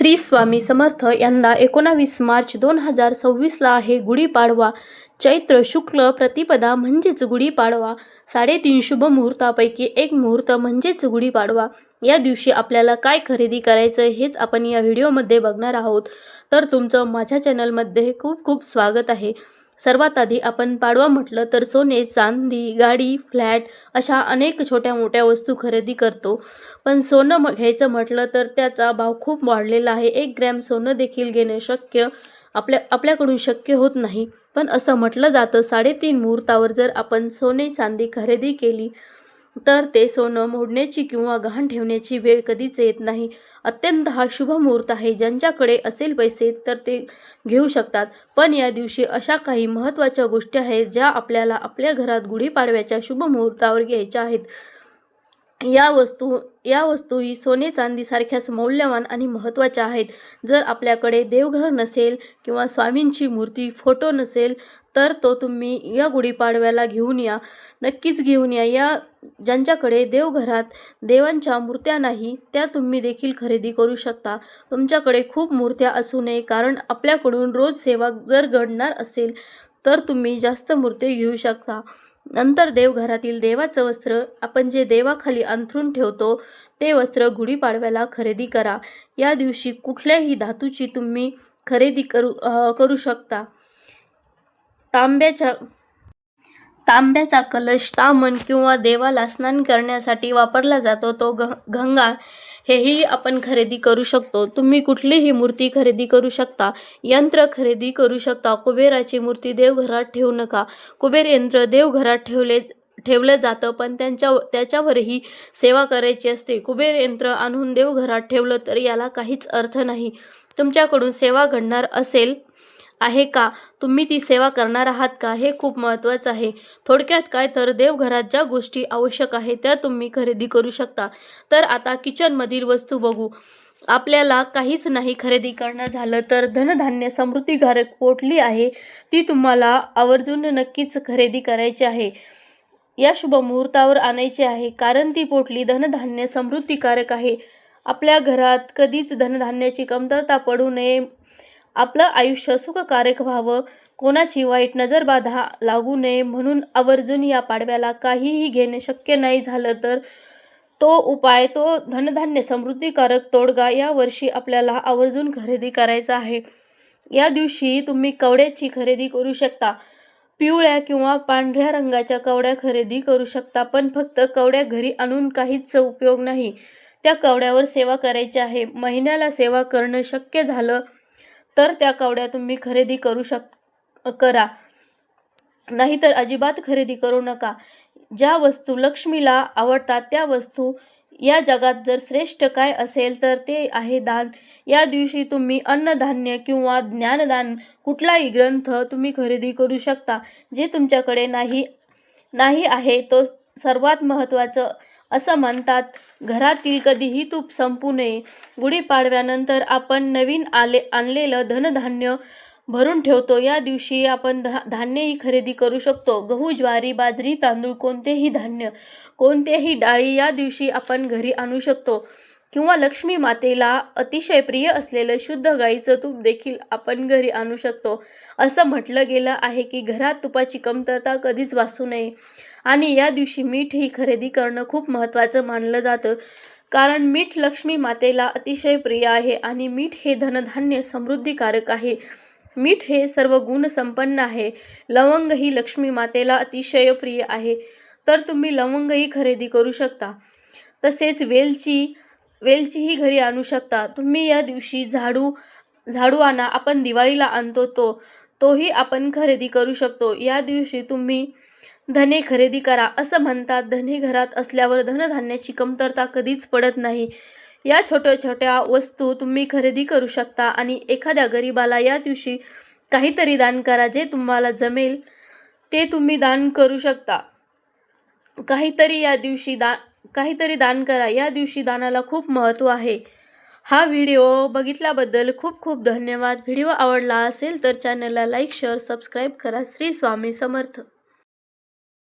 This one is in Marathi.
श्री स्वामी समर्थ. यंदा 19 मार्च 2026ला आहे गुढीपाडवा. चैत्र शुक्ल प्रतिपदा म्हणजेच गुढीपाडवा. 3.5 शुभ मुहूर्तापैकी एक मुहूर्त म्हणजेच गुढीपाडवा. या दिवशी आपल्याला काय खरेदी करायचं हेच आपण या व्हिडिओमध्ये बघणार आहोत. तर तुमचं माझ्या चॅनलमध्ये खूप खूप स्वागत आहे. सर्वात आधी आपण पाडवा म्हटलं तर सोने, चांदी, गाडी, फ्लॅट अशा अनेक छोट्या मोठ्या वस्तू खरेदी करतो. पण सोनं घ्यायचं म्हटलं तर त्याचा भाव खूप वाढलेला आहे. 1 ग्रॅम सोनं देखील घेणं आपल्याकडून शक्य होत नाही. पण असं म्हटलं जातं 3.5 मुहूर्तावर जर आपण सोने चांदी खरेदी केली तर ते सोनं मोडण्याची किंवा गहाण ठेवण्याची वेळ कधीच येत नाही. अत्यंत हा शुभ मुहूर्त आहे. ज्यांच्याकडे असेल पैसे तर ते घेऊ शकतात. पण या दिवशी अशा काही महत्त्वाच्या गोष्टी आहेत ज्या आपल्याला आपल्या घरात गुढीपाडव्याच्या शुभ मुहूर्तावर घ्यायच्या आहेत. या वस्तू ही सोने चांदीसारख्याच मौल्यवान आणि महत्त्वाच्या आहेत. जर आपल्याकडे देवघर नसेल किंवा स्वामींची मूर्ती, फोटो नसेल तर तो तुम्ही या गुढीपाडव्याला घेऊन या. नक्कीच घेऊन या. ज्यांच्याकडे देवघरात देवांच्या मूर्त्या नाही त्या तुम्ही देखील खरेदी करू शकता. तुमच्याकडे खूप मूर्त्या असू नये, कारण आपल्याकडून रोज सेवा जर घडणार असेल तर तुम्ही जास्त मूर्ती घेऊ शकता. नंतर देवघरातील देवाचं वस्त्र आपण जे देवाखाली अंथरून ठेवतो ते वस्त्र गुढीपाडव्याला खरेदी करा. या दिवशी कुठल्याही धातूची तुम्ही खरेदी करू शकता. तांब्याचा कलश, तामण किंवा देवाला स्नान करण्यासाठी वापरला जातो तो गंगा हेही आपण खरेदी करू शकतो. तुम्ही कुठलीही मूर्ती खरेदी करू शकता. यंत्र खरेदी करू शकता. कुबेराची मूर्ती देवघरात ठेवू नका. कुबेर यंत्र देवघरात ठेवलं जातं, पण त्याच्यावरही सेवा करायची असते. कुबेर यंत्र आणून देवघरात ठेवलं तर याला काहीच अर्थ नाही. तुमच्याकडून सेवा घडणार आहे का? तुम्ही ती सेवा करणार आहात का? हे खूप महत्त्वाचं आहे. थोडक्यात काय तर देवघरात ज्या गोष्टी आवश्यक आहेत त्या तुम्ही खरेदी करू शकता. तर आता किचनमधील वस्तू बघू. आपल्याला काहीच नाही खरेदी करणं झालं तर धनधान्य समृद्धिकारक पोटली आहे ती तुम्हाला आवर्जून नक्कीच खरेदी करायची आहे. या शुभ मुहूर्तावर आणायची आहे, कारण ती पोटली धनधान्य समृद्धिकारक आहे. आपल्या घरात कधीच धनधान्याची कमतरता पडू नये, आपलं आयुष्य सुखकारक व्हावं, कोणाची वाईट नजरबाधा लागू नये म्हणून आवर्जून या पाडव्याला काहीही घेणे शक्य नाही झालं तर तो धनधान्य समृद्धिकारक तोडगा या वर्षी आपल्याला आवर्जून खरेदी करायचा आहे. या दिवशी तुम्ही कवड्याची खरेदी करू शकता. पिवळ्या किंवा पांढऱ्या रंगाच्या कवड्या खरेदी करू शकता. पण फक्त कवड्या घरी आणून काहीच उपयोग नाही. त्या कवड्यावर सेवा करायची आहे. महिन्याला सेवा करणं शक्य झालं तर त्या कवड्या तुम्ही खरेदी करा. नाहीतर अजिबात खरेदी करू नका. ज्या वस्तू लक्ष्मीला आवडतात त्या वस्तू या जगात जर श्रेष्ठ काय असेल तर ते आहे दान. या दिवशी तुम्ही अन्नधान्य किंवा ज्ञानदान कुठलाही ग्रंथ तुम्ही खरेदी करू शकता. जे तुमच्याकडे नाही आहे तो सर्वात महत्त्वाचं असं म्हणतात. घरातील कधीही तूप संपू नये. गुढीपाडव्यानंतर आपण नवीन आणलेलं धनधान्य भरून ठेवतो. या दिवशी आपण धान्यही खरेदी करू शकतो. गहू, ज्वारी, बाजरी, तांदूळ, कोणतेही धान्य, कोणतेही डाळी या दिवशी आपण घरी आणू शकतो. किंवा लक्ष्मी मातेला अतिशय प्रिय असलेलं शुद्ध गाईचं तूप देखील आपण घरी आणू शकतो. असं म्हटलं गेलं आहे की घरात तुपाची कमतरता कधीच भासू नये. आणि या दिवशी मीठ ही खरेदी करणं खूप महत्त्वाचं मानलं जातं, कारण मीठ लक्ष्मी मातेला अतिशय प्रिय आहे आणि मीठ हे धनधान्य समृद्धिकारक आहे. मीठ हे सर्व गुण संपन्न आहे. लवंग ही लक्ष्मी मातेला अतिशय प्रिय आहे, तर तुम्ही लवंगही खरेदी करू शकता. तसेच वेलचीही घरी आणू शकता. तुम्ही या दिवशी झाडू आणा. आपण दिवाळीला आणतो तोही आपण खरेदी करू शकतो. या दिवशी तुम्ही धने खरेदी करा. असं म्हणतात धने घरात असल्यावर धनधान्याची कमतरता कधीच पडत नाही. या छोट्या छोट्या वस्तू तुम्ही खरेदी करू शकता आणि एखाद्या गरिबाला या दिवशी काहीतरी दान करा. जे तुम्हाला जमेल ते तुम्ही दान करू शकता. काहीतरी दान करा. या दिवशी दानाला खूप महत्त्व आहे. हा व्हिडिओ बघितल्याबद्दल खूप खूप धन्यवाद. व्हिडिओ आवडला असेल तर चॅनलला लाईक, शेअर, सबस्क्राईब करा. श्री स्वामी समर्थ.